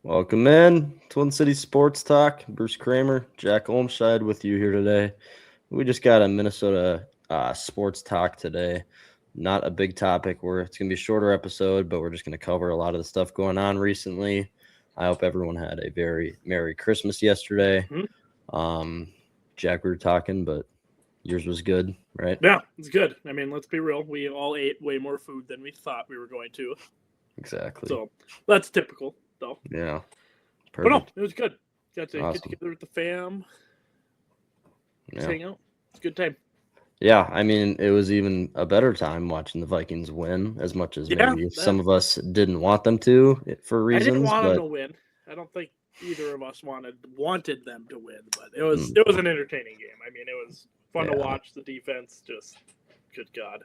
Welcome in, Twin City Sports Talk. Bruce Kramer, Jack Olmscheid with you here today. We just got a Minnesota sports talk today. Not a big topic. It's going to be a shorter episode, but we're just going to cover a lot of the stuff going on recently. I hope everyone had a very Merry Christmas yesterday. Jack, we were talking, but yours was good, right? Yeah, it's good. I mean, let's be real. We all ate way more food than we thought we were going to. Exactly. So that's typical, though. Yeah. But no, Perfect. it was good. Got to Awesome. get together with the fam, just Yeah. hang out. It's a good time. Yeah, I mean, it was even a better time watching the Vikings win, as much as Yeah, maybe some of us didn't want them to for I didn't reasons, want them but to win. I don't think either of us wanted them to win, but it mm, was an entertaining game. I mean, it was fun to yeah, watch. The defense just, good God,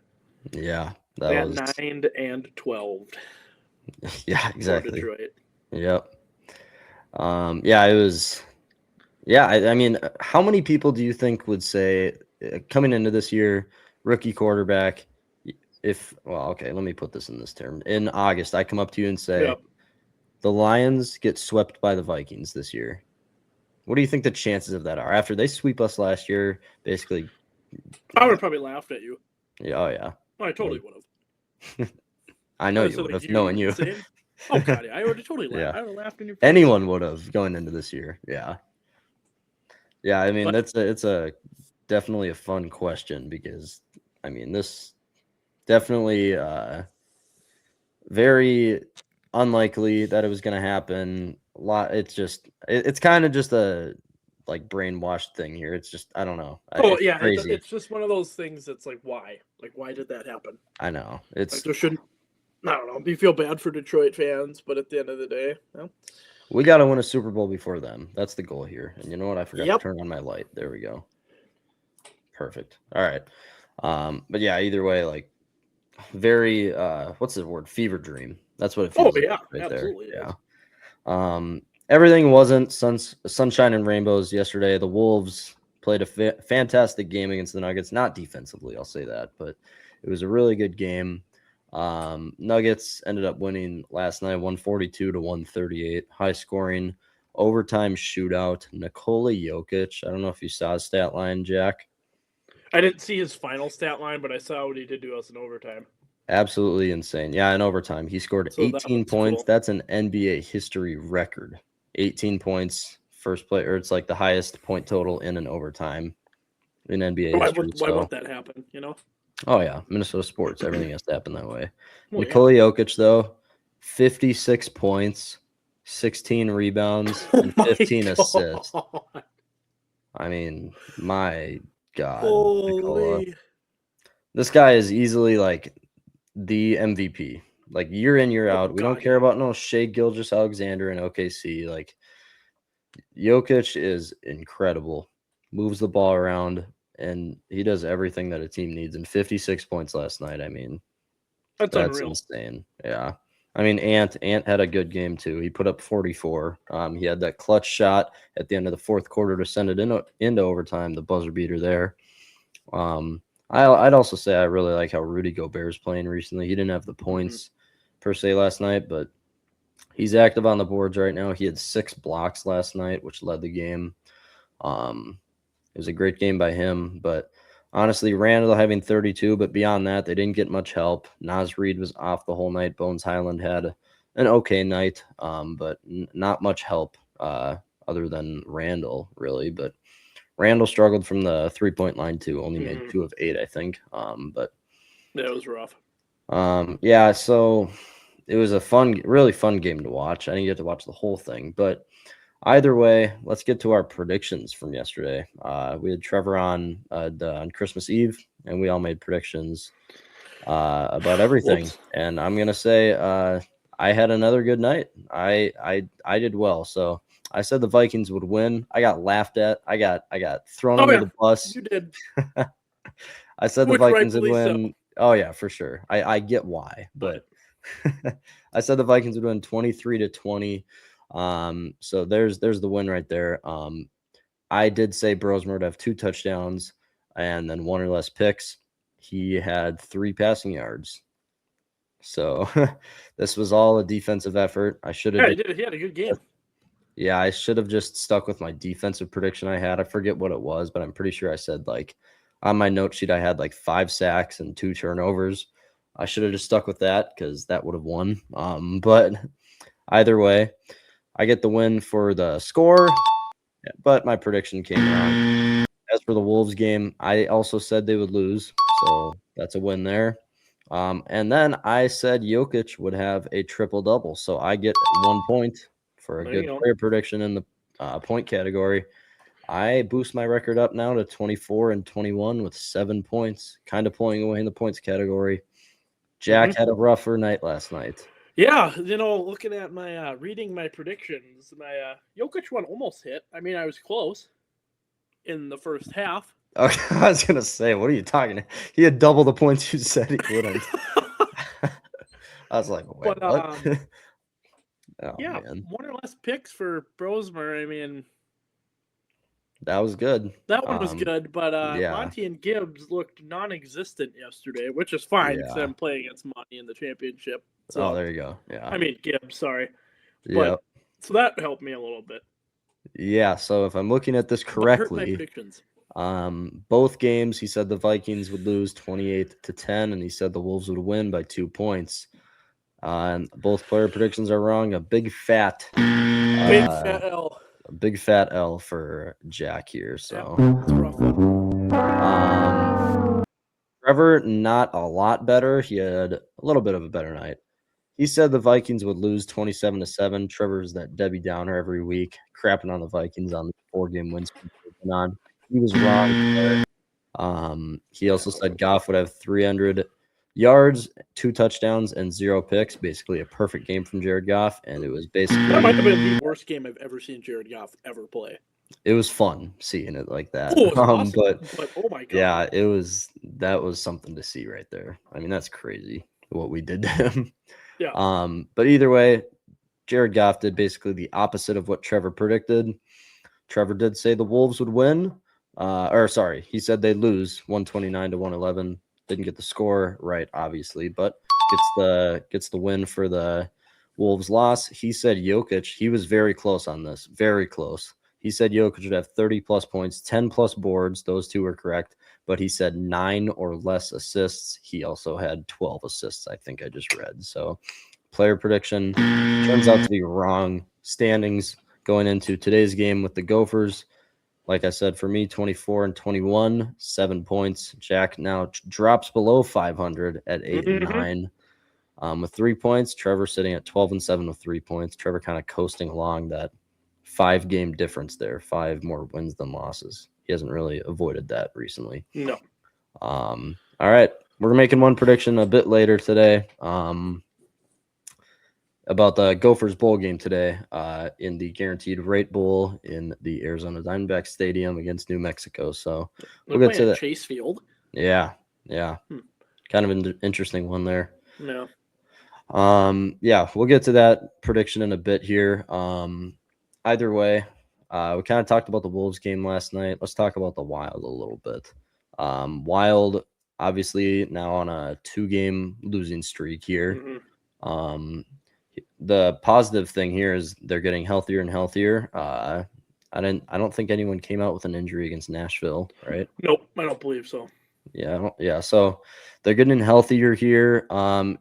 yeah, they that had was 9-12 yeah, for exactly. Detroit. Yep. Yeah, it was. Yeah, I mean, how many people do you think would say coming into this year, rookie quarterback? Okay, let me put this in this term. In August, I come up to you and say, Yep. the Lions get swept by the Vikings this year. What do you think the chances of that are after they sweep us last year? Basically, I would have probably laughed at you. yeah, oh yeah, I totally would have. I know you would have, knowing you. Insane? Oh God, yeah, I would have totally laughed. Yeah, I would have laughed in your face. anyone would have going into this year. Yeah, yeah. I mean, But it's a definitely a fun question because I mean this definitely very unlikely that it was going to happen. A lot. It's kind of just a like brainwashed thing here. It's just I don't know. oh It's yeah, crazy. it's just one of those things that's like, why? Like, why did that happen? I know. Like, It's there shouldn't. I don't know. You feel bad for Detroit fans, but at the end of the day, well, we got to win a Super Bowl before them. That's the goal here. And you know what? I forgot to yep. turn on my light. There we go. Perfect. All right. But yeah, either way, like very what's the word? Fever dream. That's what it Oh feels like yeah, right there. absolutely. Yeah. Everything wasn't sunshine and rainbows yesterday. The Wolves played a fantastic game against the Nuggets, not defensively, I'll say that, but it was a really good game. Nuggets ended up winning last night 142-138, high scoring overtime shootout. Nikola Jokic, I don't know if you saw his stat line, Jack. I didn't see his final stat line, but I saw what he did to us in overtime. Absolutely insane. Yeah, in overtime, he scored So that 18 was points. cool. That's an NBA history record. 18 points, first play, or it's like the highest point total in an overtime in NBA history. Why So, wouldn't that happen? You know? oh yeah, Minnesota sports, everything has to happen that way. Well, yeah. Nikola Jokic though, 56 points, 16 rebounds, Oh and my 15 assists. God! I mean, my God, Nikola. Holy! This guy is easily like the MVP. Like year in, year Oh out. We don't God, care yeah. about no Shea Gilgeous-Alexander and OKC. Like Jokic is incredible. Moves the ball around and he does everything that a team needs. And 56 points last night. I mean, That's that's unreal. insane. Yeah. I mean, Ant had a good game too. He put up 44. He had that clutch shot at the end of the fourth quarter to send it into overtime, the buzzer beater there. I'd also say I really like how Rudy Gobert's playing recently. He didn't have the points per se last night, but he's active on the boards right now. He had 6 blocks last night, which led the game. It was a great game by him, but honestly, Randall having 32, but beyond that, they didn't get much help. Nas Reed was off the whole night. Bones Highland had an okay night, but not much help other than Randall, really. But Randall struggled from the 3-point line too. Only made 2 of 8, I think. But Yeah, it was rough. yeah, so it was a really fun game to watch. I didn't get to watch the whole thing, but either way, let's get to our predictions from yesterday. We had Trevor on Christmas Eve, and we all made predictions about everything. Whoops. And I'm gonna say I had another good night. I did well. So I said the Vikings would win. I got laughed at. I got thrown Oh under yeah, the bus. you did. I said the Which Vikings would rightfully so. win. Oh yeah, for sure. I get why, but I said the Vikings would win 23-20. So there's the win right there. I did say Brosmer would have 2 touchdowns and then 1 or less picks. He had 3 passing yards. So this was all a defensive effort. I should have Yeah, he did. He had a good game. Yeah, I should have just stuck with my defensive prediction I had. I forget what it was, but I'm pretty sure I said like on my note sheet I had like 5 sacks and 2 turnovers. I should have just stuck with that because that would have won. But either way, I get the win for the score, but my prediction came wrong. As for the Wolves game, I also said they would lose, so that's a win there. And then I said Jokic would have a triple double, so I get 1 point for a There you good go. player prediction in the point category. I boost my record up now to 24-21 with 7 points, kind of pulling away in the points category. Jack had a rougher night last night. Yeah, looking at my reading my predictions, my Jokic one almost hit. I mean, I was close in the first half. Okay, I was gonna say, what are you talking? He had double the points you said he wouldn't. I was like, wait, But what? Oh, yeah, man. 1 or less picks for Brosmer. I mean, That was good. that one was good, but yeah. Monty and Gibbs looked non-existent yesterday, which is fine because Yeah. I'm playing against Monty in the championship. So, Oh, there you go. Yeah. I mean Gibbs, sorry. Yeah. But so that helped me a little bit. Yeah. So if I'm looking at this But hurt my correctly, predictions. both games he said the Vikings would lose 28-10, and he said the Wolves would win by 2 points. And both player predictions are wrong. A big fat L. A big fat L for Jack here. So It's rough. Trevor, not a lot better. He had a little bit of a better night. He said the Vikings would lose 27-7. Trevor's that Debbie Downer every week, crapping on the Vikings on the 4-game win streak they've been on. He was wrong there. He also said Goff would have 300 yards, 2 touchdowns, and 0 picks. Basically, a perfect game from Jared Goff, and it was basically That might have been the worst game I've ever seen Jared Goff ever play. It was fun seeing it like that. Oh, it was awesome, but oh my god, yeah, that was something to see right there. I mean, that's crazy what we did to him. Yeah. But either way, Jared Goff did basically the opposite of what Trevor predicted. Trevor did say the Wolves would win. He said they'd lose 129-111. Didn't get the score right, obviously, but gets the win for the Wolves loss. He said Jokic, he was very close on this, very close. He said Jokic would have 30 plus points, 10 plus boards. Those two were correct, but he said 9 or less assists. He also had 12 assists, I think I just read. So player prediction turns out to be wrong. Standings going into today's game with the Gophers. Like I said, for me, 24-21, 7 points. Jack now drops below 500 at 8-9 with 3 points. Trevor sitting at 12-7 with 3 points. Trevor kind of coasting along that 5-game difference there, 5 more wins than losses. He hasn't really avoided that recently. No. All right. We're making one prediction a bit later today. About the Gophers bowl game today in the Guaranteed Rate Bowl in the Arizona Diamondbacks Stadium against New Mexico. So we'll get to that. Chase Field. Yeah. Kind of an interesting one there. No. We'll get to that prediction in a bit here. Either way, we kind of talked about the Wolves game last night. Let's talk about the Wild a little bit. Wild, obviously, now on a 2-game losing streak here. The positive thing here is they're getting healthier and healthier. I don't think anyone came out with an injury against Nashville, right? Nope, I don't believe so. Yeah. So they're getting healthier here,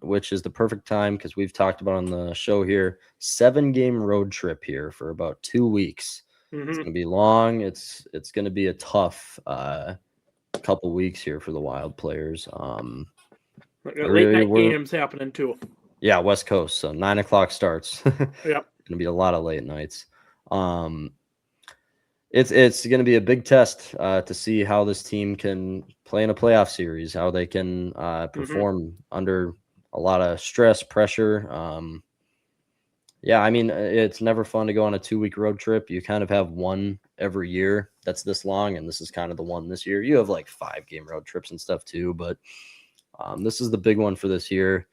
which is the perfect time because we've talked about on the show here, 7-game road trip here for about 2 weeks. It's going to be long. It's going to be a tough couple weeks here for the Wild players. Late night games happening too. Yeah, West Coast. So 9 o'clock starts. Yep. Going to be a lot of late nights. It's going to be a big test to see how this team can play in a playoff series, how they can perform under a lot of stress, pressure. I mean, it's never fun to go on a 2-week road trip. You kind of have one every year that's this long, and this is kind of the one this year. You have like 5-game road trips and stuff too, but this is the big one for this year.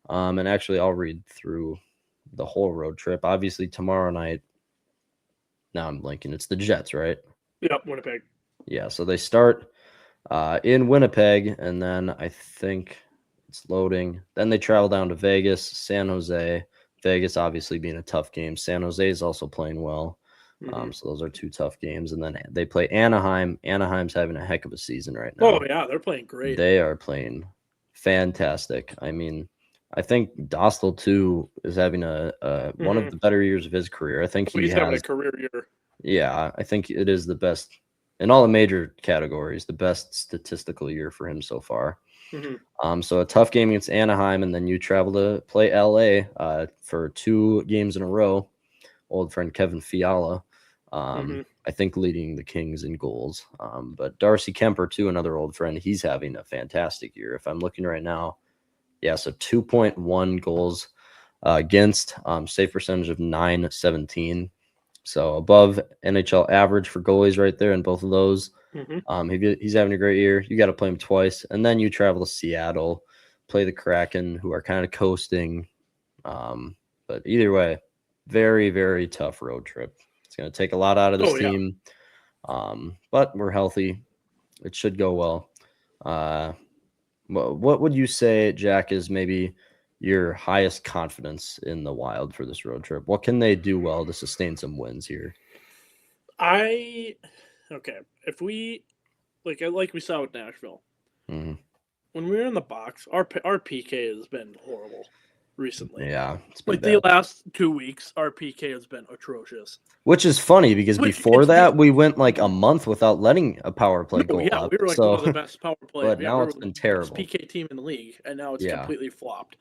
And actually, I'll read through the whole road trip. Obviously, tomorrow night, now I'm blinking. It's the Jets, right? Yep, Winnipeg. Yeah, so they start in Winnipeg, and then I think It's loading. Then they travel down to Vegas, San Jose. Vegas obviously being a tough game. San Jose is also playing well. So those are two tough games. And then they play Anaheim. Anaheim's having a heck of a season right now. Oh, yeah, they're playing great. They are playing fantastic. I mean, I think Dostal too is having a one of the better years of his career. I think he's having a career year. Yeah, I think it is the best in all the major categories, the best statistical year for him so far. So a tough game against Anaheim, and then you travel to play LA for 2 games in a row. Old friend Kevin Fiala, I think leading the Kings in goals. But Darcy Kemper too, another old friend. He's having a fantastic year. If I'm looking right now, yeah, so 2.1 goals against, save percentage of .917. So above NHL average for goalies right there in both of those. He's having a great year. You got to play him twice. And then you travel to Seattle, play the Kraken, who are kind of coasting. But either way, very, very tough road trip. It's going to take a lot out of this team. But we're healthy. It should go well. What would you say, Jack, is maybe your highest confidence in the Wild for this road trip? What can they do well to sustain some wins here? If we like we saw with Nashville, when we were in the box, our PK has been horrible recently. Yeah, it's been bad. The last 2 weeks, our PK has been atrocious. Which is funny because before that, we went like a month without letting a power play goal up. We were like one of the best power plays. But now it's been terrible. Best PK team in the league, and now it's completely flopped.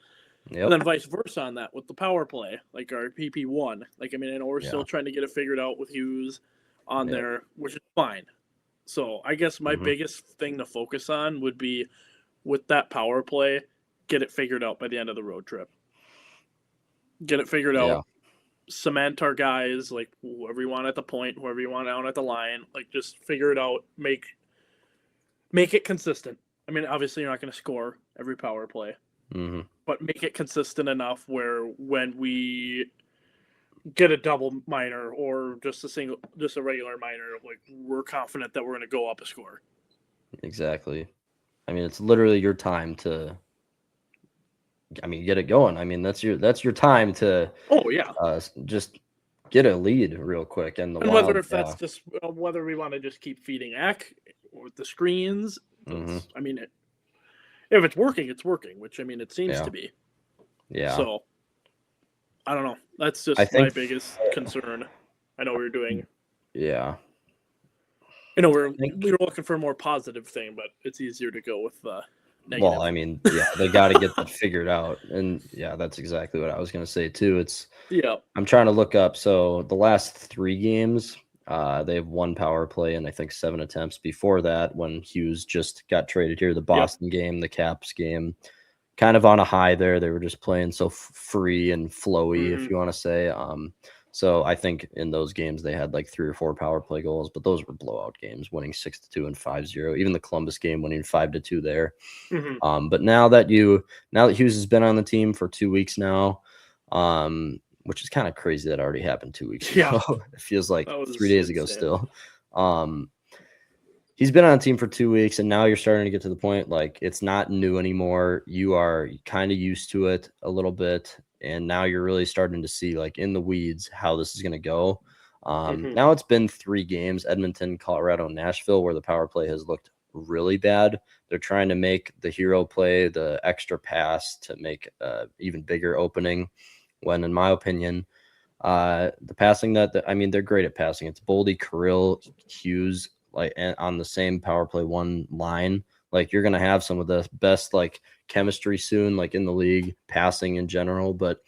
Yep. And then vice versa on that with the power play, like our PP1. I know we're still trying to get it figured out with Hughes on there, which is fine. So I guess my biggest thing to focus on would be with that power play, get it figured out by the end of the road trip. Get it figured out. Cement our guys, like whoever you want at the point, whoever you want out at the line, like just figure it out. Make it consistent. Obviously you're not going to score every power play, but make it consistent enough where when we get a double minor or just a regular minor, like we're confident that we're going to go up a score. Exactly. It's literally your time to. Get it going. That's your time to. Just get a lead real quick, and whether that's just whether we want to just keep feeding Eck with the screens. If it's working, it's working. Which it seems to be. Yeah. So I don't know. That's just my biggest concern. I know we were doing. Yeah. We were looking for a more positive thing, but it's easier to go with negative. Well, they got to get that figured out, and that's exactly what I was going to say too. I'm trying to look up. So the last 3 games, they have 1 power play and I think 7 attempts. Before that, when Hughes just got traded here, the Boston game, the Caps game, kind of on a high there. They were just playing so free and flowy, if you want to say. So I think in those games they had like 3 or 4 power play goals, but those were blowout games, winning 6-2 and 5-0. Even the Columbus game, winning 5-2 there. But now that Hughes has been on the team for 2 weeks now, which is kind of crazy that already happened 2 weeks ago. It feels like 3 days ago still. He's been on the team for 2 weeks, and now you're starting to get to the point like it's not new anymore. You are kind of used to it a little bit. And now you're really starting to see, like in the weeds, how this is going to go. Now it's been 3 games, Edmonton, Colorado, Nashville, where the power play has looked really bad. They're trying to make the hero play, the extra pass to make even bigger opening. When, in my opinion, the passing they're great at passing. It's Boldy, Kirill, Hughes, like on the same power play 1 line. Like you're going to have some of the best like chemistry soon, like in the league, passing in general. But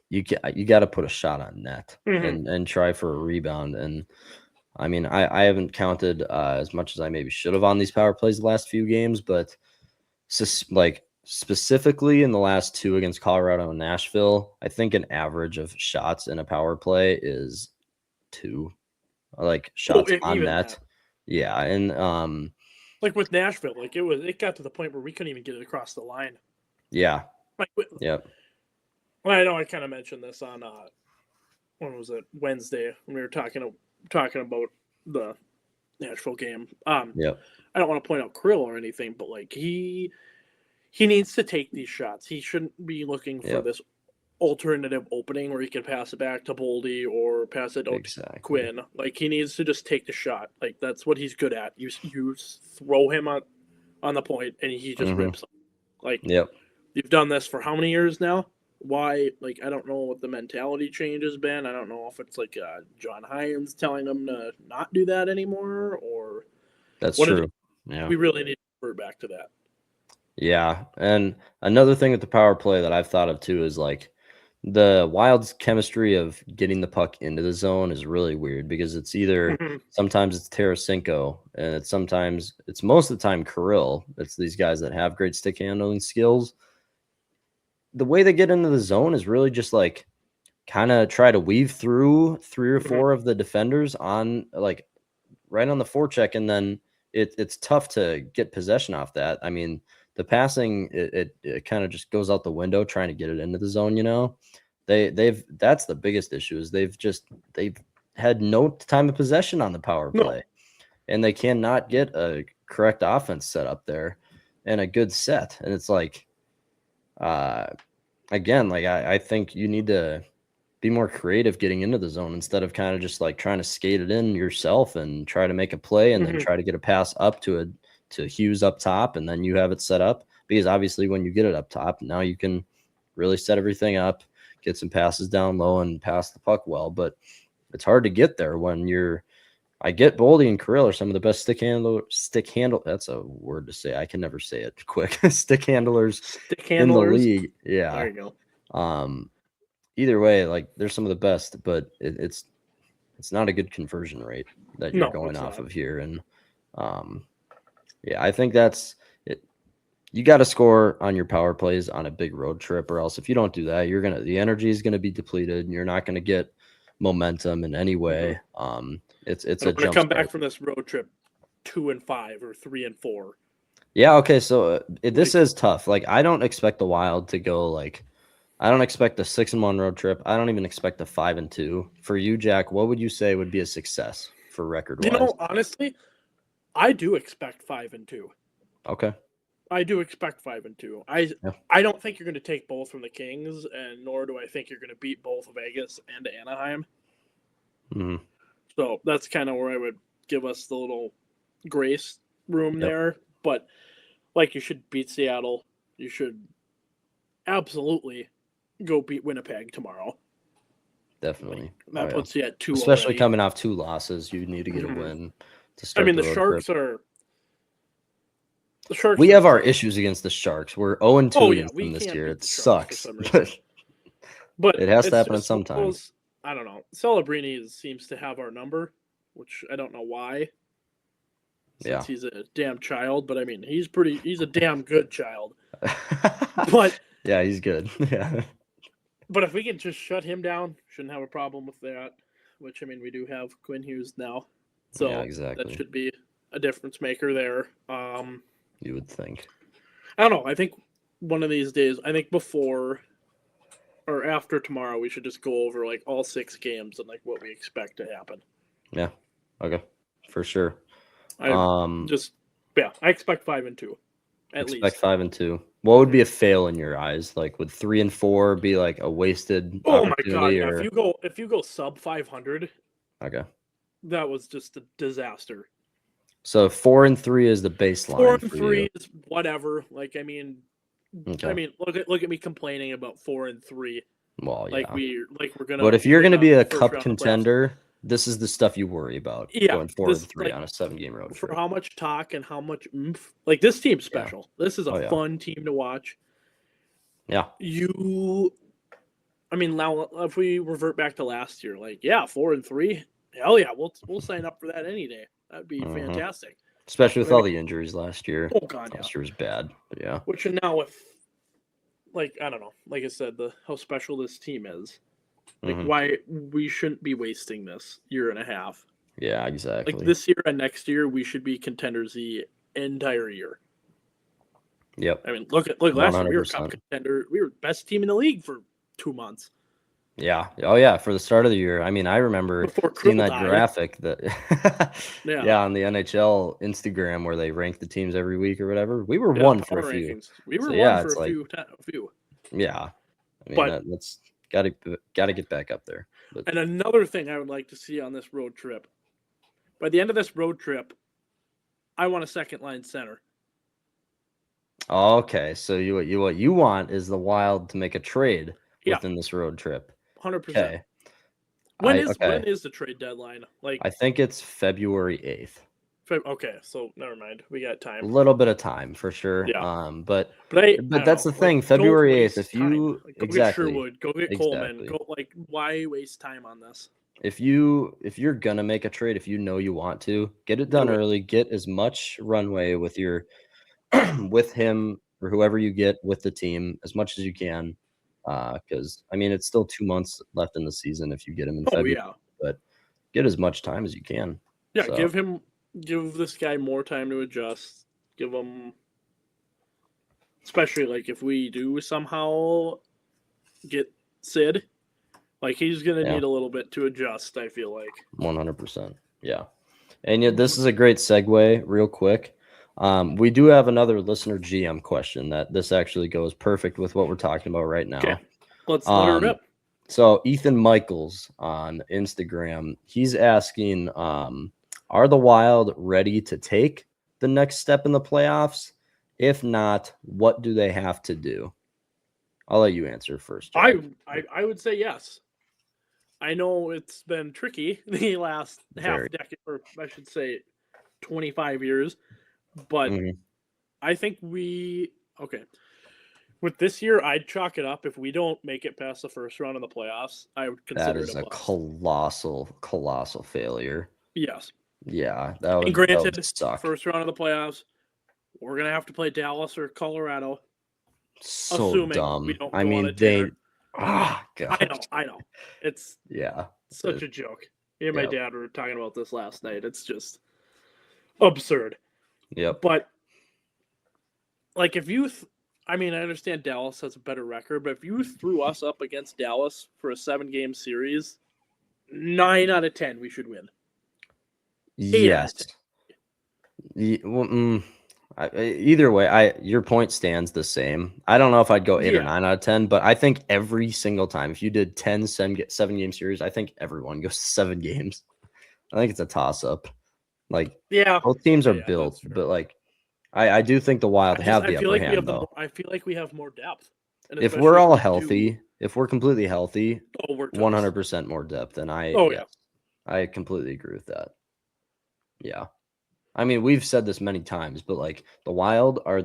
you got to put a shot on net and try for a rebound. And I haven't counted as much as I maybe should have on these power plays the last few games, but specifically in the last 2 against Colorado and Nashville, I think an average of shots in a power play is 2, like shots on net. That. Yeah, and like with Nashville, like it got to the point where we couldn't even get it across the line. Yeah. Yep. Well, I know I kind of mentioned this on when was it, Wednesday, when we were talking about the Nashville game. I don't want to point out Krill or anything, but like he he needs to take these shots. He shouldn't be looking for Yep. this alternative opening where he can pass it back to Boldy or pass it out to Quinn. Like, he needs to just take the shot. Like, that's what he's good at. You throw him on the point and he just rips them. Like, you've done this for how many years now? Why? Like, I don't know what the mentality change has been. I don't know if it's like John Hines telling him to not do that anymore, or that's true. Yeah, we really need to revert back to that. Yeah, and another thing with the power play that I've thought of too is like the Wild's chemistry of getting the puck into the zone is really weird because it's either sometimes it's Tarasenko and it's most of the time Kirill. It's these guys that have great stick handling skills. The way they get into the zone is really just like kind of try to weave through 3 or 4 of the defenders on like right on the forecheck, and then it's tough to get possession off that. I mean, the passing it kind of just goes out the window trying to get it into the zone. You know, that's the biggest issue is they've had no time of possession on the power play, and they cannot get a correct offense set up there and a good set. And it's like, again, like I think you need to be more creative getting into the zone instead of kind of just like trying to skate it in yourself and try to make a play and then try to get a pass up to Hughes up top, and then you have it set up, because obviously when you get it up top, now you can really set everything up, get some passes down low and pass the puck well. But it's hard to get there when I get Boldy and Kirill are some of the best stick handle. That's a word to say. I can never say it quick. stick handlers in the league. Yeah. There you go. Either way, like they're some of the best, but it's not a good conversion rate that you're going off of here. And yeah, I think that's it. You got to score on your power plays on a big road trip, or else if you don't do that, the energy is going to be depleted and you're not going to get momentum in any way. It's a jump come back from this road trip 2-5 or 3-4. Yeah. Okay. So this is tough. Like, I don't expect the Wild to go like, I don't expect a 6-1 road trip. I don't even expect a 5-2. For you, Jack, what would you say would be a success for record-wise? You know, honestly, I do expect 5-2. Okay. I do expect 5-2. I don't think you're going to take both from the Kings, and nor do I think you're going to beat both Vegas and Anaheim. So that's kind of where I would give us the little grace room there. But like, you should beat Seattle. You should absolutely go beat Winnipeg tomorrow. Definitely. That puts you at 2. Especially already. Coming off 2 losses, you need to get a win to start. I mean, the Sharks trip. The Sharks. We have our issues against the Sharks. We're 0-2 against them this year. It sucks. But it has to happen sometimes. I don't know. Celebrini seems to have our number, which I don't know why. Since he's a damn child, but I mean, he's a damn good child. But yeah, he's good. Yeah. But if we can just shut him down, shouldn't have a problem with that. Which, I mean, we do have Quinn Hughes now. So that should be a difference maker there. You would think. I don't know. I think one of these days, before or after tomorrow, we should just go over like all 6 games and like what we expect to happen. Yeah. Okay. For sure. I expect 5-2. At least. Expect 5-2. What would be a fail in your eyes? Like, would 3-4 be like a wasted opportunity? Oh my god! Or... If you go sub 500, okay, that was just a disaster. So 4-3 is the baseline. 4-3 is whatever. Like, I mean, look at me complaining about 4-3. Well, yeah. Like we're gonna. But if you're gonna be a cup contender, this is the stuff you worry about. Yeah, going 4-3 on a 7-game road trip. For how much talk and how much oomph. Like, this team's special. Yeah. This is a fun team to watch. Yeah. I mean, now if we revert back to last year, like, 4-3, hell yeah, we'll sign up for that any day. That'd be fantastic. Especially with all the injuries last year. Oh god, last year was bad, but yeah. Which now with, like, I don't know, like I said, how special this team is. Like, why we shouldn't be wasting this year and a half. Yeah, exactly. Like, this year and next year, we should be contenders the entire year. Yep. I mean, look last year, we were cup contender. We were best team in the league for 2 months. Yeah. Oh, yeah. For the start of the year. I mean, I remember before seeing Cripple that died. graphic that, Yeah. on the NHL Instagram where they rank the teams every week or whatever. We were Yeah, one for power a few. rankings. We were So, one yeah, for it's a like, few. yeah. I mean, But that's gotta get back up there. But and another thing I would like to see on this road trip. By the end of this road trip, I want a second line center. okay, so what you want is the Wild to make a trade Yeah, within this road trip. 100%. Okay. When Okay. is the trade deadline? Like, I think it's February 8th. okay, so never mind. We got A time. little bit of time for sure. Yeah, But I but don't that's know. the Like, thing. don't February 8th, waste if time. you Like, go get exactly. Sherwood. Go get Coleman. Exactly. Go like, why waste time on this? If you're gonna make a trade, if you know you want to, get it done Do it. early, get as much runway with your with him or whoever you get with the team as much as you can. Because I mean it's still 2 months left in the season if you get him in Oh February, yeah, but get as much time as you can. yeah. So Give this guy more time to adjust. Give him, especially like if we do somehow get Sid, like he's gonna yeah, need a little bit to adjust. I feel like. 100%. Yeah. And yet, this is a great segue, real quick. We do have another listener GM question that this actually goes perfect with what we're talking about right Okay, now. let's let her Um, rip. so Ethan Michaels on Instagram, he's asking, are the Wild ready to take the next step in the playoffs? If not, what do they have to do? I'll let you answer first, Jack. I would say yes. I know it's been tricky the last half Very. decade, or I should say, 25 years, but Mhm. I think okay. With this year, I'd chalk it up. If we don't make it past the first round of the playoffs, I would That consider it is a a bust. colossal failure. Yes. Yeah, And that would granted, suck. first round of the playoffs, we're gonna have to play Dallas or Colorado, So assuming we dumb. don't I go on a mean, tear. gosh. I know. It's Yeah. such a joke. Me and my Yep. dad were talking about this last night. It's just absurd. Yep. But like, I mean, I understand Dallas has a better record, but if you threw us up against Dallas for a 7-game series, 9 out of 10 we should win. 8 out of 10. Yes. Well, either way, your point stands the same. I don't know if I'd go 8 or Yeah. 9 out of 10, but I think every single time, if you did 10 7-game series, I think everyone goes to 7 games. I think it's a toss up. Like, Yeah. both teams are Yeah, built, that's fair. but like, I do think the Wild have I the feel upper like we hand, have though. I feel like we have more depth. And If we're especially if all we healthy, if we're completely healthy, we're toast. 100% more depth. And Oh yes, yeah. I completely agree with that. Yeah. I mean, we've said this many times, but like the Wild have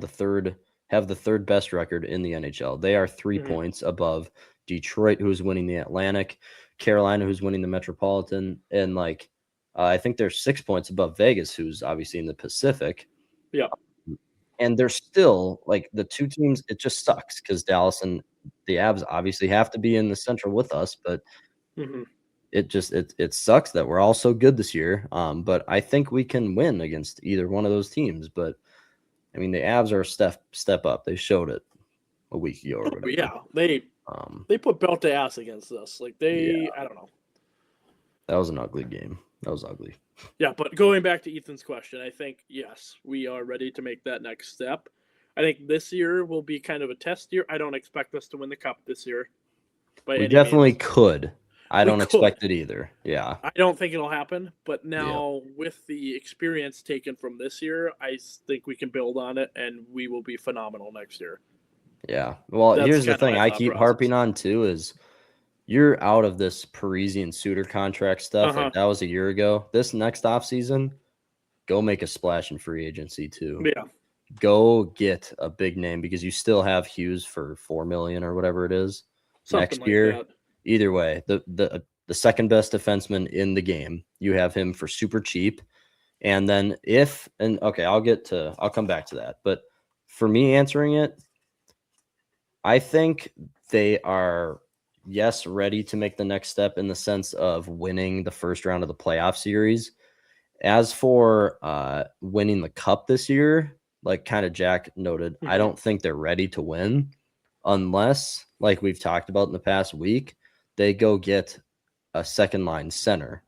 the third best record in the NHL. They are 3 Mhm. points above Detroit, who's winning the Atlantic, Carolina, who's winning the Metropolitan, and like I think they're 6 points above Vegas, who's obviously in the Pacific. Yeah. And they're still like the two teams. It just sucks because Dallas and the Avs obviously have to be in the Central with us, but Hmm. it sucks that we're all so good this year. But I think we can win against either one of those teams. But I mean, the Avs are a step up. They showed it a week ago or whatever. Yeah. Um, They put belt to ass against us. Like yeah, I don't know. that was an ugly game. That was ugly. Yeah, but going back to Ethan's question, I think yes, we are ready to make that next step. I think this year will be kind of a test year. I don't expect us to win the cup this year by We any definitely means. could. I We don't expect could. it either. Yeah. I don't think it'll happen, but Yeah. now with the experience taken from this year, I think we can build on it and we will be phenomenal next year. Yeah. Well, That's here's the kind of thing my I thought keep process. harping on too is you're out of this Parisian Suter contract stuff. Uh-huh. Like that was a year ago. This next offseason, go make a splash in free agency too. Yeah. Go get a big name because you still have Hughes for 4 million or whatever it is Something next like year. that. Either way, the second best defenseman in the game, you have him for super cheap. And then okay, I'll come back to that. But for me answering it, I think they are, yes, ready to make the next step in the sense of winning the first round of the playoff series. As for winning the cup this year, like kind of Jack noted, I don't think they're ready to win unless, like we've talked about in the past week, they go get a second line center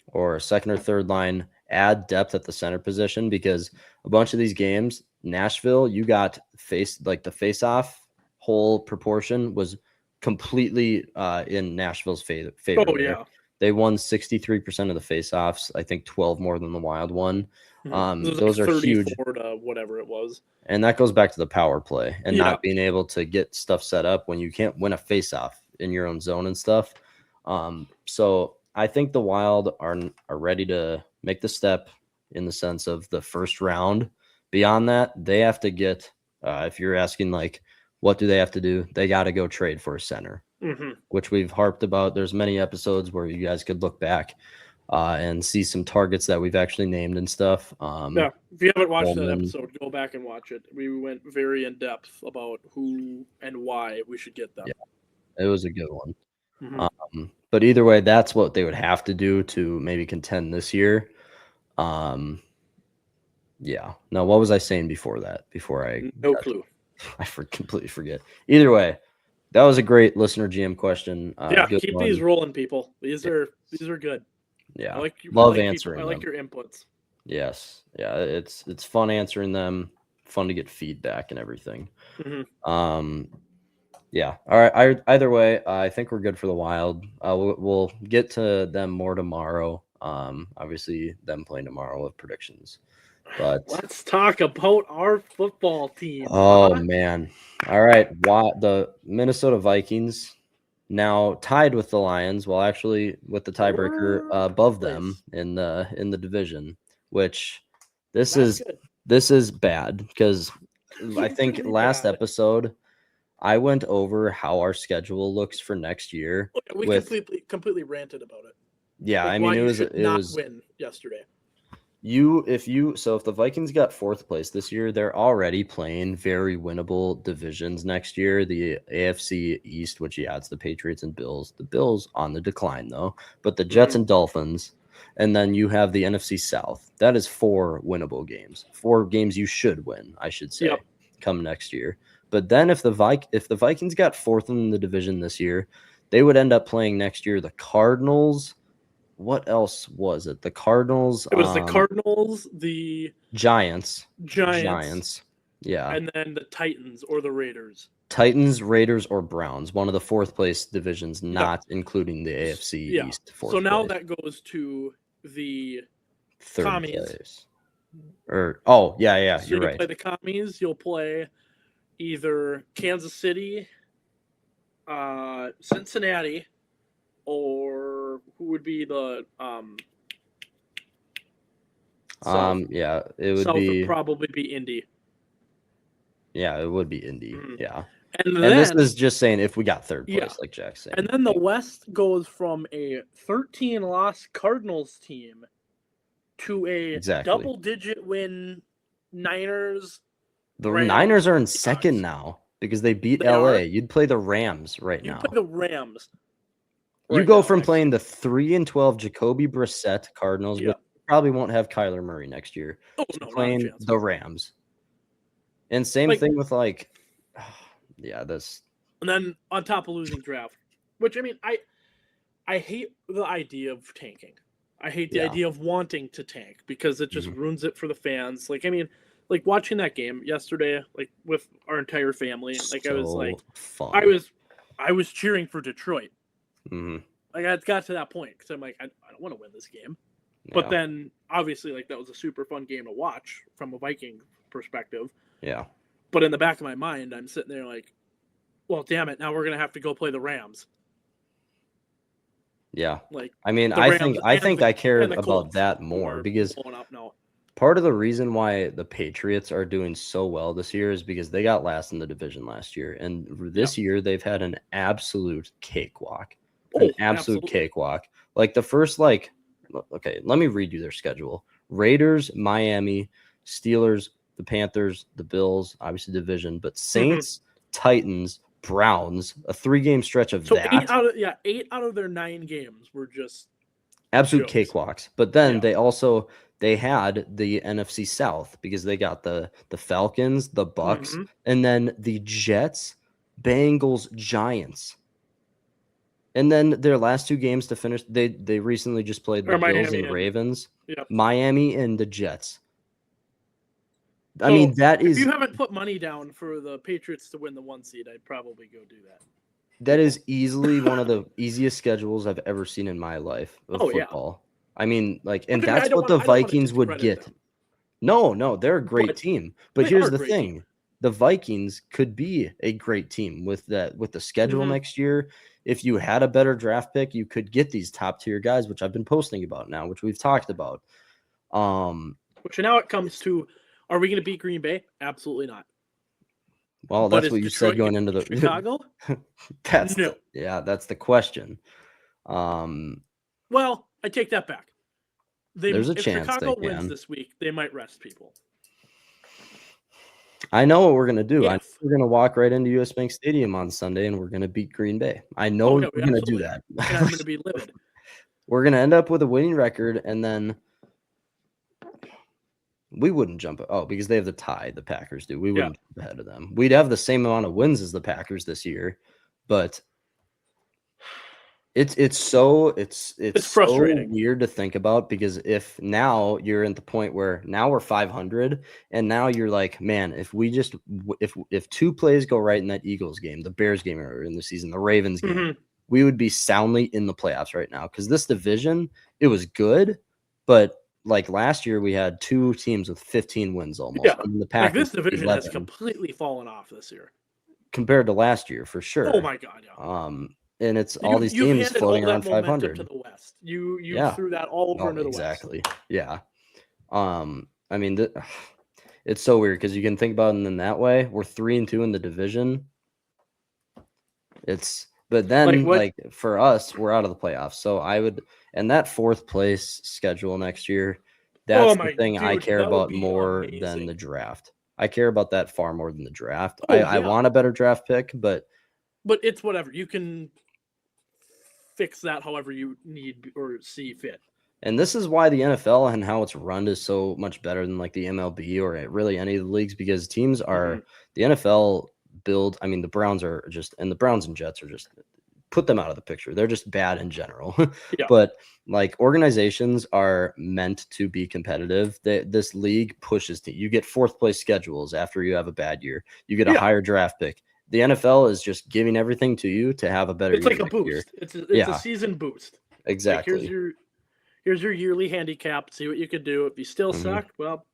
or a second or third line, add depth at the center position, because a bunch of these games, Nashville, you got the face-off whole proportion was completely in Nashville's favor. Oh, yeah. They won 63% of the face-offs. I think 12 more than the Wild won. Those are huge. To whatever it was. And that goes back to the power play and not being able to get stuff set up when you can't win a face-off in your own zone and stuff. So I think the Wild are ready to make the step in the sense of the first round. Beyond that, they have to get, if you're asking like, what do they have to do? They got to go trade for a center, which we've harped about. There's many episodes where you guys could look back and see some targets that we've actually named and stuff. Yeah, if you haven't watched that episode, go back and watch it. We went very in depth about who and why we should get them. Yeah, it was a good one. But either way, that's what they would have to do to maybe contend this year. Yeah. Now, what was I saying before that? No clue. I completely forget. Either way, that was a great listener GM question. Keep these rolling, people. These are good. Yeah, love answering. I like your inputs. Yes, yeah, it's fun answering them. Fun to get feedback and everything. Yeah. All right. Either way, I think we're good for the Wild. We'll get to them more tomorrow. Obviously, them playing tomorrow with predictions. But let's talk about our football team. Oh man! All right. The Minnesota Vikings now tied with the Lions, well, actually with the tiebreaker above them in the division. Which this is bad because I think last episode I went over how our schedule looks for next year. We completely ranted about it. Yeah, I mean it was win yesterday. If the Vikings got fourth place this year, they're already playing very winnable divisions next year. The AFC East, which it's the Patriots and Bills. The Bills on the decline though, but the Jets and Dolphins, and then you have the NFC South. That is 4 winnable games. 4 games you should win, I should say, come next year. But then if the Vikings got fourth in the division this year, they would end up playing next year the Cardinals. What else was it? The Cardinals. It was the Cardinals, the Giants. Yeah. And then the Titans or the Raiders. Titans, Raiders, or Browns. One of the fourth place divisions, not including the AFC East. So now that goes to the third Commies. Place. So you're right. Play the Commies. You'll play either Kansas City, Cincinnati, or who would be the South? South would probably be Indy. Yeah, it would be Indy. Yeah. And this is just saying if we got third place, like Jack said. And then the West goes from a 13-loss Cardinals team to a double-digit win Niners. The Niners are in second now because they beat LA. You'd play the Rams now. You'd play the Rams. You go from playing the 3-12 Jacoby Brissett Cardinals, which probably won't have Kyler Murray next year, to playing the Rams. And same thing with this. And then on top of losing draft, which I mean, I hate the idea of tanking. I hate the idea of wanting to tank because it just ruins it for the fans. Watching that game yesterday, with our entire family, I was cheering for Detroit. I got to that point because I'm like, I don't want to win this game. But then, obviously, that was a super fun game to watch from a Viking perspective. Yeah. But in the back of my mind, I'm sitting there like, well, damn it, now we're going to have to go play the Rams. Yeah. I mean, I think I cared about that more because part of the reason why the Patriots are doing so well this year is because they got last in the division last year. And this year, they've had an absolute cakewalk. Cakewalk. The first, okay, let me read you their schedule. Raiders, Miami, Steelers, the Panthers, the Bills, obviously division, but Saints, Titans, Browns, a 3-game stretch of that. 8 out of their 9 games were just absolute cakewalks. But then they had the NFC South because they got the Falcons, the Bucks, and then the Jets, Bengals, Giants. And then their last 2 games to finish, they recently just played the Bills and Ravens, Miami and the Jets. I mean, that if is you haven't put money down for the Patriots to win the 1 seed, I'd probably go do that. that is easily one of the easiest schedules I've ever seen in my life of football. Yeah. I mean, like, and that's what the Vikings would get. Them. No, they're a great team. But here's the thing. Team. The Vikings could be a great team with the schedule next year. If you had a better draft pick, you could get these top tier guys, which I've been posting about now, which we've talked about. Which now it comes to, are we going to beat Green Bay? Absolutely not. Well, that's what you said going into the Chicago. That's the question. Well, I take that back. There's a chance Chicago wins this week, they might rest people. I know what we're going to do. I know we're going to walk right into US Bank Stadium on Sunday and we're going to beat Green Bay. I know we're going to do that. And I'm going to be livid. We're going to end up with a winning record, and then we wouldn't jump. Oh, because they have the tie, the Packers do. We wouldn't jump ahead of them. We'd have the same amount of wins as the Packers this year, but it's so frustrating. So weird to think about, because if now you're at the point where now we're 500 and now you're like, man, if 2 plays go right in that Eagles game, the Bears game earlier in the season, the Ravens game, we would be soundly in the playoffs right now, because this division, it was good, but like last year we had 2 teams with 15 wins almost. Yeah, the Packers, this division has completely fallen off this year compared to last year, for sure. Oh my god, yeah. And it's all these teams floating around 500 to the West. You threw that all over into the West. Exactly. Yeah. I mean, it's so weird, because you can think about it in that way. We're 3-2 in the division. But then like for us, we're out of the playoffs. So I would, and that 4th place schedule next year, that's the thing I care about more than the draft. I care about that far more than the draft. I want a better draft pick, but it's whatever. You can fix that however you need or see fit. And this is why the NFL and how it's run is so much better than like the MLB or really any of the leagues, because teams are the NFL build. I mean, the Browns are just, and the Browns and Jets are just, put them out of the picture. They're just bad in general. But like organizations are meant to be competitive. This league pushes you get 4th place schedules after you have a bad year. You get a higher draft pick. The NFL is just giving everything to you to have a better year. It's like a boost. Year. It's a season boost. Exactly. Like here's your yearly handicap. See what you could do. If you still suck, well,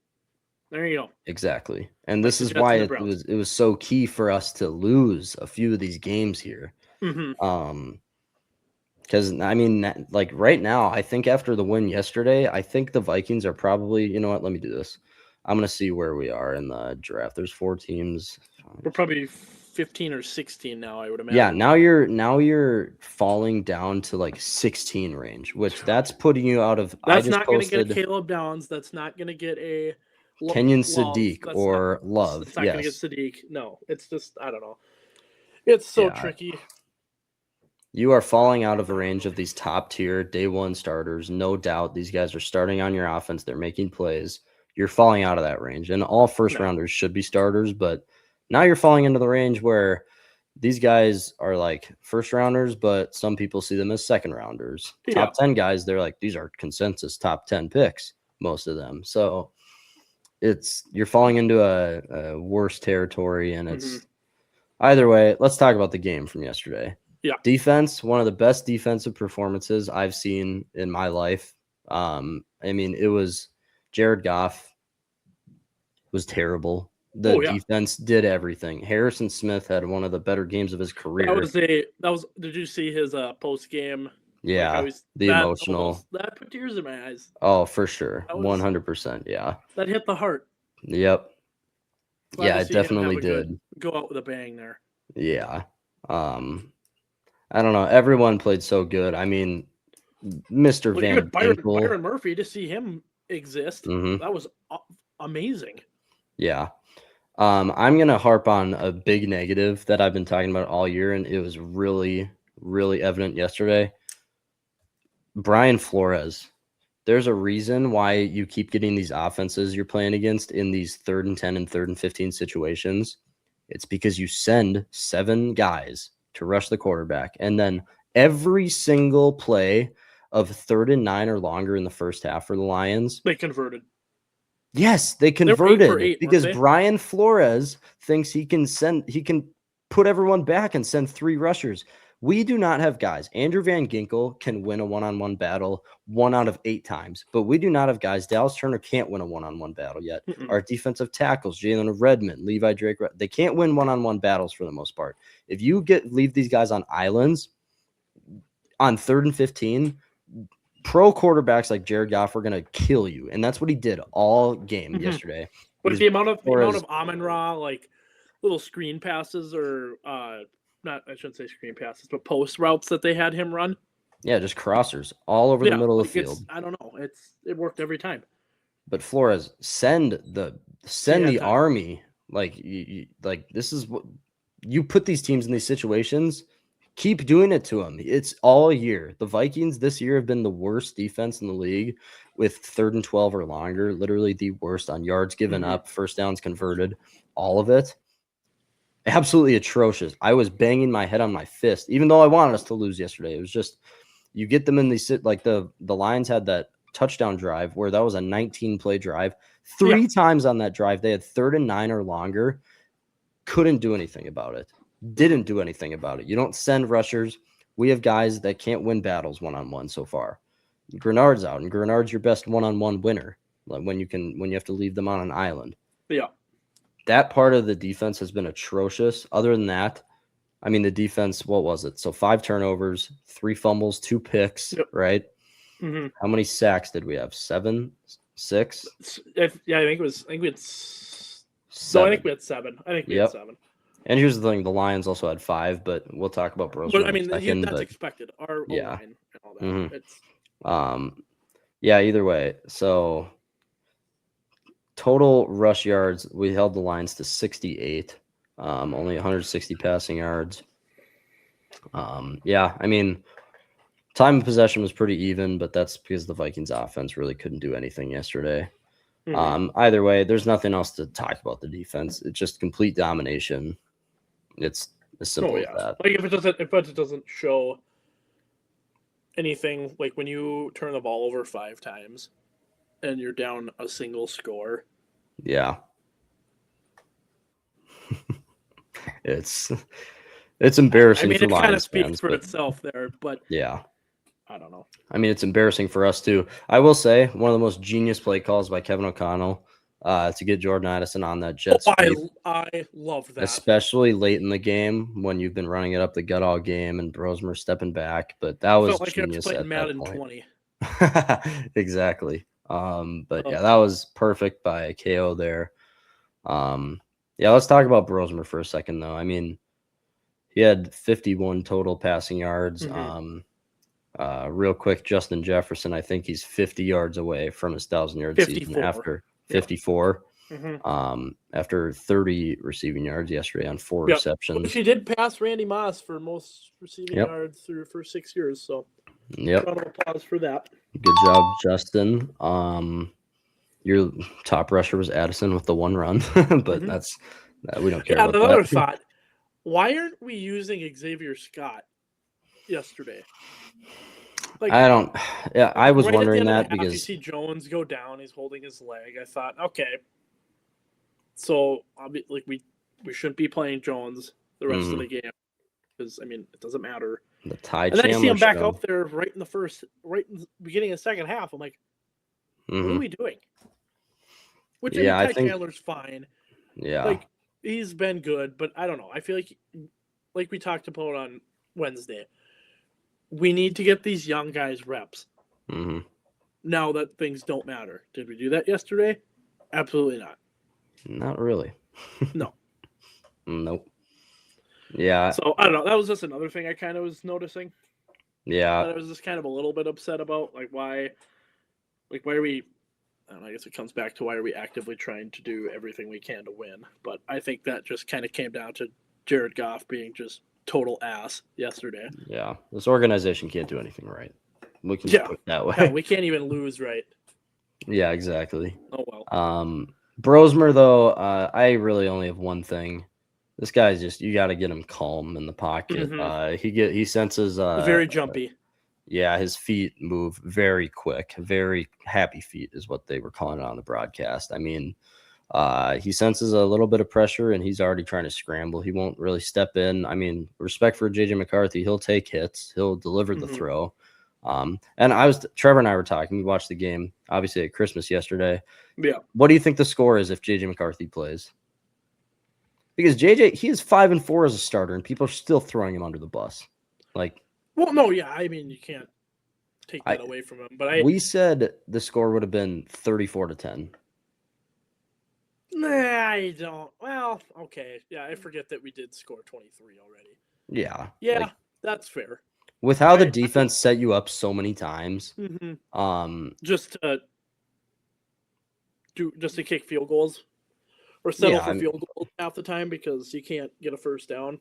there you go. Exactly. And this is why it was so key for us to lose a few of these games here. Because I mean, like right now, I think after the win yesterday, I think the Vikings are probably, you know what? Let me do this. I'm gonna see where we are in the draft. There's 4 teams. We're probably 15 or 16 now, I would imagine. Yeah, now you're falling down to like 16 range, which that's putting you out of. That's not going to get a Caleb Downs. That's not going to get a Kenyon Sadiq or Love. It's not going to get Sadiq. No, it's just, I don't know. It's so tricky. You are falling out of the range of these top tier day 1 starters. No doubt, these guys are starting on your offense. They're making plays. You're falling out of that range, and all first rounders should be starters, but now you're falling into the range where these guys are like first rounders, but some people see them as second rounders. Top 10 guys, they're like, these are consensus top 10 picks, most of them. So you're falling into a worse territory, and it's either way. Let's talk about the game from yesterday. Yeah. Defense, one of the best defensive performances I've seen in my life. I mean, it was Jared Goff was terrible. The defense did everything. Harrison Smith had one of the better games of his career. That was. Did you see his post game? Yeah, like the emotional. That put tears in my eyes. Oh, for sure, 100%. Yeah, that hit the heart. Yep. Yeah, it definitely did. Go out with a bang there. Yeah. I don't know. Everyone played so good. I mean, Mr. Van Byron Murphy, to see him exist, that was amazing. Yeah. I'm going to harp on a big negative that I've been talking about all year, and it was really, really evident yesterday. Brian Flores. There's a reason why you keep getting these offenses you're playing against in these 3rd and 10 and 3rd and 15 situations. It's because you send 7 guys to rush the quarterback, and then every single play of 3rd and 9 or longer in the first half for the Lions. They converted. Yes, they They were 8 converted for 8, because weren't they? Brian Flores thinks he can put everyone back and send 3 rushers. We do not have guys. Andrew Van Ginkel can win a one-on-one battle 1 out of 8 times, but we do not have guys. Dallas Turner can't win a one-on-one battle yet. Our defensive tackles, Jalen Redmond, Levi Drake, they can't win one-on-one battles for the most part. If you leave these guys on islands on 3rd and 15, pro quarterbacks like Jared Goff are going to kill you, and that's what he did all game yesterday. But the amount of Amon-Ra, like little screen passes or not, I shouldn't say screen passes, but post routes that they had him run. Yeah, just crossers all over the middle of the field. I don't know. It worked every time. But Flores, send the army. Like this is what you put these teams in these situations. Keep doing it to them. It's all year. The Vikings this year have been the worst defense in the league with 3rd and 12 or longer, literally the worst on yards given up, first downs converted, all of it. Absolutely atrocious. I was banging my head on my fist, even though I wanted us to lose yesterday. It was just, you get them in these, like the Lions had that touchdown drive where that was a 19-play drive. 3 times on that drive, they had 3rd and 9 or longer. Couldn't do anything about it. Didn't do anything about it. You don't send rushers. We have guys that can't win battles one-on-one so far. Grenard's out, and Grenard's your best one-on-one winner. Like when you have to leave them on an island. Yeah. That part of the defense has been atrocious. Other than that, I mean, the defense, what was it? So 5 turnovers, 3 fumbles, 2 picks, right? Mm-hmm. How many sacks did we have? 7, 6? I think we had 7. No, I think we had 7. We had 7. And here's the thing: the Lions also had 5, but we'll talk about Brosman. But I mean, that's expected. Our line and all that. Either way. So total rush yards, we held the Lions to 68. Only 160 passing yards. I mean, time of possession was pretty even, but that's because the Vikings offense really couldn't do anything yesterday. Either way, there's nothing else to talk about the defense. It's just complete domination. It's as simple as that. Like if it doesn't show anything, like when you turn the ball over 5 times and you're down a single score. Yeah. It's embarrassing. I mean, for it Lions kind of speaks fans, for itself there, but yeah. I don't know. I mean, it's embarrassing for us too. I will say one of the most genius play calls by Kevin O'Connell to get Jordan Addison on that jet sweep. I love that. Especially late in the game when you've been running it up the gut all game and Brosmer stepping back. But that was genius at that point. 20. Exactly. But yeah, that was perfect by KO there. Let's talk about Brosmer for a second though. I mean, he had 51 total passing yards. Real quick, Justin Jefferson, I think he's 50 yards away from his 1,000-yard season after 54. After 30 receiving yards yesterday on 4 receptions. She did pass Randy Moss for most receiving yards through her first 6 years. So, round of applause for that. Good job, Justin. Your top rusher was Addison with the 1 run, but that's we don't care about that. Another thought: why aren't we using Xavier Scott yesterday? Like, I don't. Yeah, I was wondering that because because you see Jones go down, he's holding his leg. I thought, okay, so we shouldn't be playing Jones the rest of the game because I mean it doesn't matter. The Ty and then you see him back out there right in the beginning of the second half. I'm like, what are we doing? Which I think Chandler's fine. Yeah, like he's been good, but I don't know. I feel like we talked about on Wednesday. We need to get these young guys reps. Now that things don't matter. Did we do that yesterday? Absolutely not. Not really. No. Nope. Yeah. So, I don't know. That was just another thing I kind of was noticing. Yeah. That I was just kind of a little bit upset about. Like, why are we... I don't know, I guess it comes back to why are we actively trying to do everything we can to win. But I think that just kind of came down to Jared Goff being just total ass yesterday. Yeah, this organization can't do anything right. We can put it that way. Yeah, we can't even lose right. Yeah, exactly. Oh well. Brosmer though, I really only have one thing This guy's just, you got to get him calm in the pocket. He senses very jumpy. Yeah, his feet move very quick. Very happy feet is what they were calling it on the broadcast. I mean, he senses a little bit of pressure and he's already trying to scramble. He won't really step in. I mean, respect for JJ McCarthy. He'll take hits. He'll deliver the throw. And Trevor and I were talking. We watched the game, obviously at Christmas yesterday. Yeah. What do you think the score is if JJ McCarthy plays? Because JJ, he is 5-4 as a starter, and people are still throwing him under the bus. Like, well, no, yeah, I mean, you can't take that away from him. But we said the score would have been 34-10. Nah, I don't. Well, okay, yeah, I forget that we did score 23 already. Yeah, yeah, that's fair. With how the defense set you up so many times, just to kick field goals or settle for field goals half the time because you can't get a first down.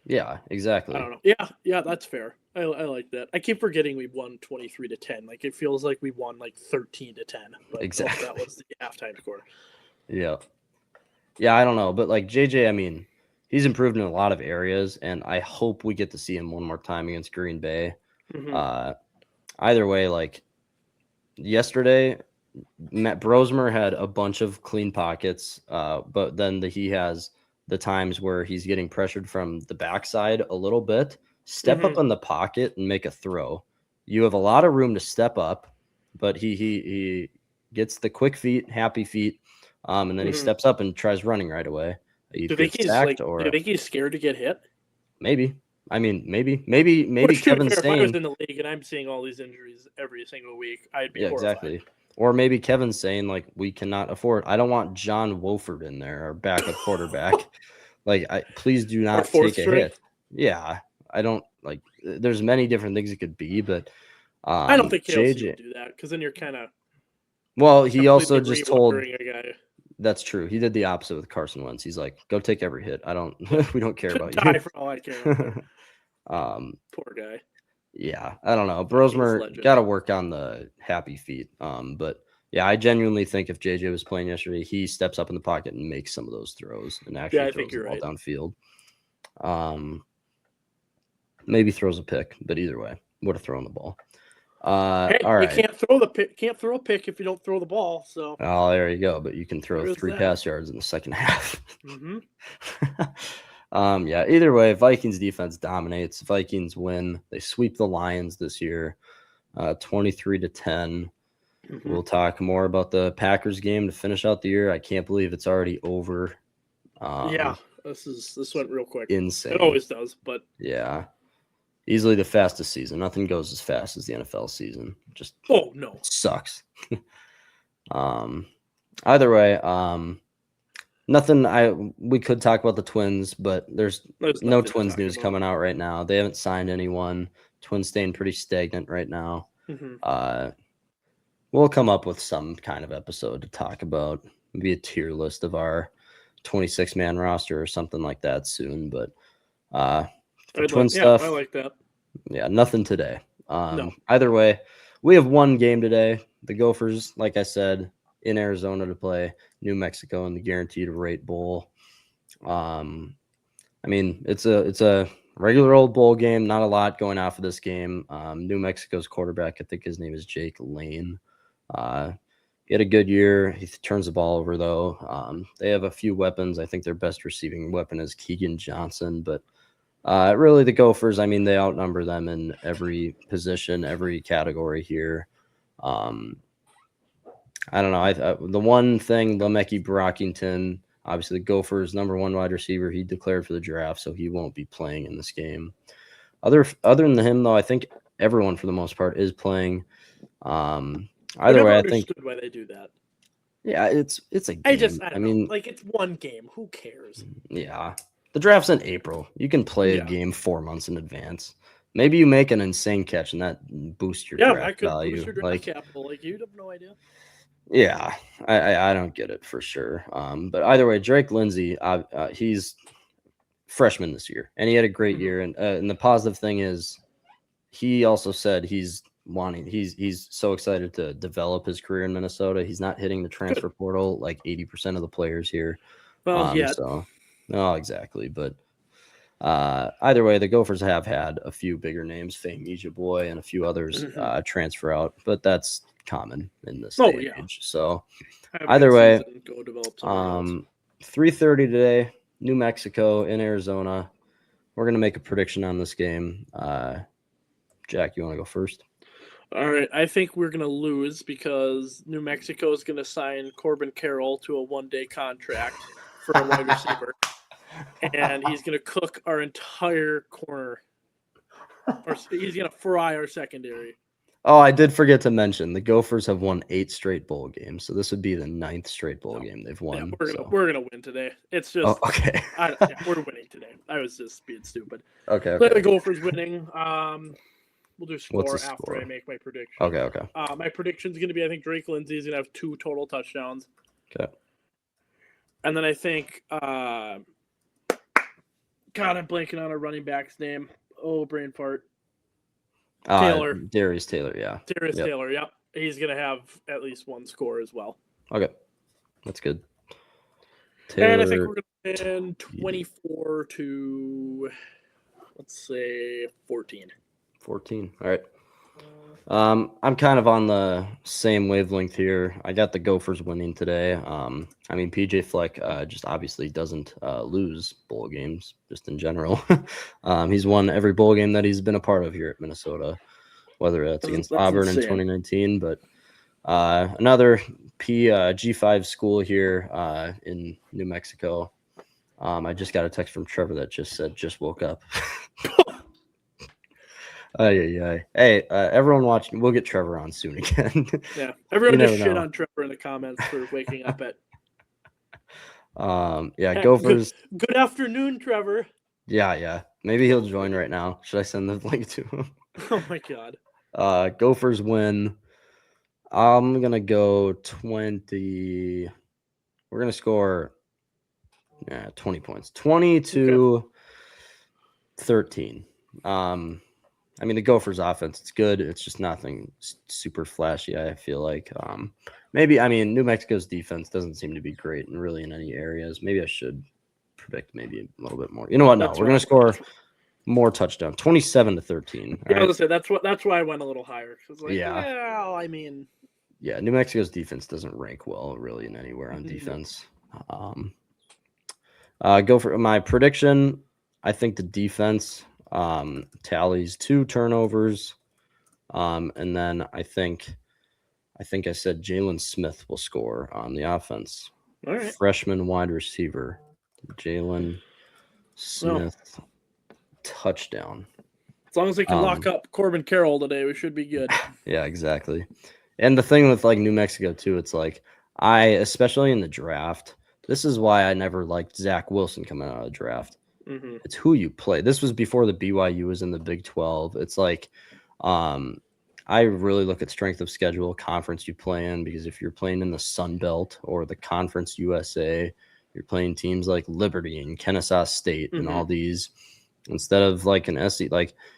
Yeah, exactly. I don't know. Yeah, that's fair. I like that. I keep forgetting we won 23-10. Like it feels like we won like 13-10. But exactly. That was the halftime score. Yeah. Yeah, I don't know, but like JJ, I mean, he's improved in a lot of areas, and I hope we get to see him one more time against Green Bay. Either way, like yesterday, Matt Brosmer had a bunch of clean pockets, but then he has the times where he's getting pressured from the backside a little bit. Step up in the pocket and make a throw. You have a lot of room to step up, but he gets the quick feet, happy feet, and then he steps up and tries running right away. Do you think he's scared to get hit? Maybe. I mean, maybe Kevin Sane. If I was in the league and I'm seeing all these injuries every single week, I'd be horrified. Exactly. Or maybe Kevin's saying, like, we cannot afford. I don't want John Wolford in there, our backup quarterback. Like, please do not take a hit. Yeah, I don't like. There's many different things it could be, but I don't think JJ would do that because then you're kind of. Well, he also just told. That's true. He did the opposite with Carson Wentz. He's like, "Go take every hit. I don't. We don't care about die you." For all I care. Poor guy. Yeah, I don't know. Brosmer got to work on the happy feet. But yeah, I genuinely think if JJ was playing yesterday, he steps up in the pocket and makes some of those throws and actually throws the ball downfield. Maybe throws a pick, but either way, would have thrown the ball. Hey, all right. You can't throw a pick if you don't throw the ball. So there you go. But you can throw 3 pass yards in the second half. Yeah, either way, Vikings defense dominates. Vikings win. They sweep the Lions this year, 23-10. We'll talk more about the Packers game to finish out the year. I can't believe it's already over. This went real quick. Insane. It always does, but yeah, easily the fastest season. Nothing goes as fast as the NFL season. Just sucks. Either way, nothing. We could talk about the Twins, but there's no Twins news coming out right now. They haven't signed anyone. Twins staying pretty stagnant right now. We'll come up with some kind of episode to talk about. Maybe a tier list of our 26-man roster or something like that soon. But Twin stuff, I like that. Yeah, nothing today. Either way, we have one game today. The Gophers, like I said, in Arizona to play New Mexico in the Guaranteed Rate Bowl. I mean, it's a regular old bowl game. Not a lot going off of this game. New Mexico's quarterback, I think his name is Jake Lane. He had a good year. He turns the ball over though. They have a few weapons. I think their best receiving weapon is Keegan Johnson, but really the Gophers, I mean, they outnumber them in every position, every category here. I don't know. The one thing, Lemeki Brockington, obviously the Gophers' #1 wide receiver, he declared for the draft, so he won't be playing in this game. Other than him, though, I think everyone for the most part is playing. Either way, I think why they do that. Yeah, it's a game. I mean, like it's one game. Who cares? Yeah, the draft's in April. You can play a game 4 months in advance. Maybe you make an insane catch and that boosts your draft value. Boost your draft capital. Like you'd have no idea. Yeah, I don't get it for sure. But either way, Drake Lindsay, he's freshman this year, and he had a great year. And the positive thing is, he also said he's so excited to develop his career in Minnesota. He's not hitting the transfer portal like 80% of the players here. Well, No, exactly. But either way, the Gophers have had a few bigger names, Fame Ija Boy, and a few others transfer out, but that's common in this day and age. So either way, go develop somewhere else. 3:30 today, New Mexico in Arizona. We're gonna make a prediction on this game. Jack, you want to go first? All right, I think we're going to lose because New Mexico is going to sign Corbin Carroll to a one-day contract for a wide receiver, and he's going to cook our entire corner, or he's going to fry our secondary. Oh, I did forget to mention the Gophers have won 8 straight bowl games, so this would be the 9th straight bowl game they've won. Yeah, we're gonna win today. It's just okay. We're winning today. I was just being stupid. Okay. The Gophers winning. We'll do score after I make my prediction. Okay. My prediction is going to be, I think Drake Lindsey is going to have 2 total touchdowns. Okay. And then I think, God, I'm blanking on a running back's name. Oh, brain fart. Taylor. Darius Taylor, yeah. Taylor, yep. He's going to have at least 1 score as well. Okay. That's good. Taylor, and I think we're going to win 24 to, let's say, 14. 14. All right. I'm kind of on the same wavelength here. I got the Gophers winning today. I mean, PJ Fleck just obviously doesn't lose bowl games just in general. He's won every bowl game that he's been a part of here at Minnesota, whether that's against Auburn in 2019, but another G5 school here in New Mexico. I just got a text from Trevor that just said, just woke up. Hey, everyone watching, we'll get Trevor on soon again. Yeah, everyone just shit on Trevor in the comments for waking up at. Gophers. Good afternoon, Trevor. Yeah. Maybe he'll join right now. Should I send the link to him? Oh my God. Gophers win. I'm gonna go 20. We're gonna score 20 points. 20-13. I mean, the Gophers offense, it's good. It's just nothing super flashy, I feel like. New Mexico's defense doesn't seem to be great in any areas. Maybe I should predict maybe a little bit more. You know what? No, we're going to score more touchdown, 27-13. Yeah, I was going to say, that's why I went a little higher. New Mexico's defense doesn't rank well really in anywhere on defense. Go for my prediction. I think the defense tallies 2 turnovers, and then I think I said Jalen Smith will score on the offense. All right. Freshman wide receiver Jalen Smith, touchdown. As long as they can lock up Corbin Carroll today, we should be good. Yeah, exactly. And the thing with New Mexico too, it's especially in the draft, this is why I never liked Zach Wilson coming out of the draft. Mm-hmm. It's who you play. This was before the BYU was in the Big 12. It's I really look at strength of schedule, conference you play in, because if you're playing in the Sun Belt or the Conference USA, you're playing teams like Liberty and Kennesaw State and all these, instead of an SC,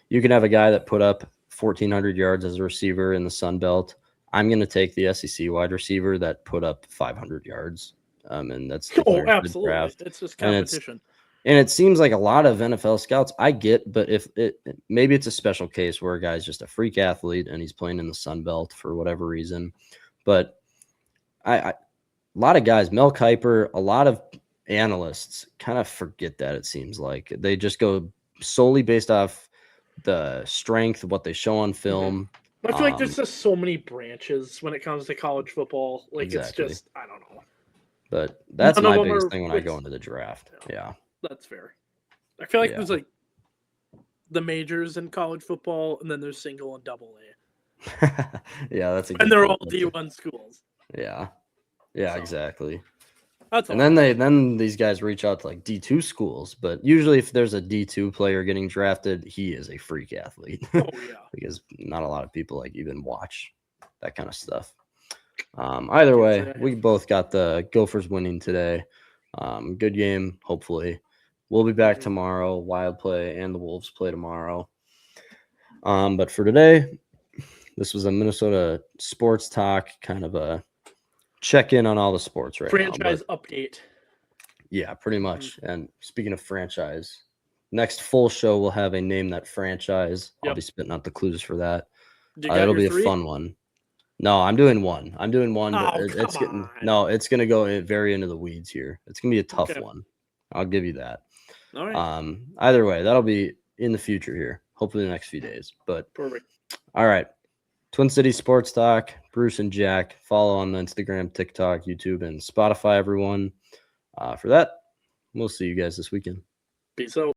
you can have a guy that put up 1,400 yards as a receiver in the Sun Belt. I'm going to take the SEC wide receiver that put up 500 yards. And that's absolutely. Draft. It's just competition. And it seems like a lot of NFL scouts, I get, but maybe it's a special case where a guy's just a freak athlete and he's playing in the Sun Belt for whatever reason. But a lot of guys, Mel Kiper, a lot of analysts kind of forget that. It seems like they just go solely based off the strength of what they show on film. I feel like there's just so many branches when it comes to college football. Exactly. It's just, I don't know. But that's my biggest thing when I go into the draft. Yeah. That's fair. I feel like there's the majors in college football, and then there's single and double A. Yeah, that's and they're all D1 schools. Yeah, exactly. That's and then these guys reach out to D2 schools, but usually if there's a D2 player getting drafted, he is a freak athlete. Oh yeah, because not a lot of people even watch that kind of stuff. Either way, we both got the Gophers winning today. Good game, hopefully. We'll be back tomorrow. Wild play and the Wolves play tomorrow. But for today, this was a Minnesota sports talk, kind of a check-in on all the sports right now. Franchise update. Yeah, pretty much. And speaking of franchise, next full show we'll have a name that franchise. I'll be spitting out the clues for that. You got It'll your be a 3? fun one. No, I'm doing one. But Oh, it's come getting on. it's gonna go very into the weeds here. It's gonna be a tough Okay. one. I'll give you that. All right. Either way, that'll be in the future here. Hopefully the next few days. But Perfect. all right. Twin City Sports Talk, Bruce and Jack. Follow on Instagram, TikTok, YouTube, and Spotify, everyone. For that, we'll see you guys this weekend. Peace out.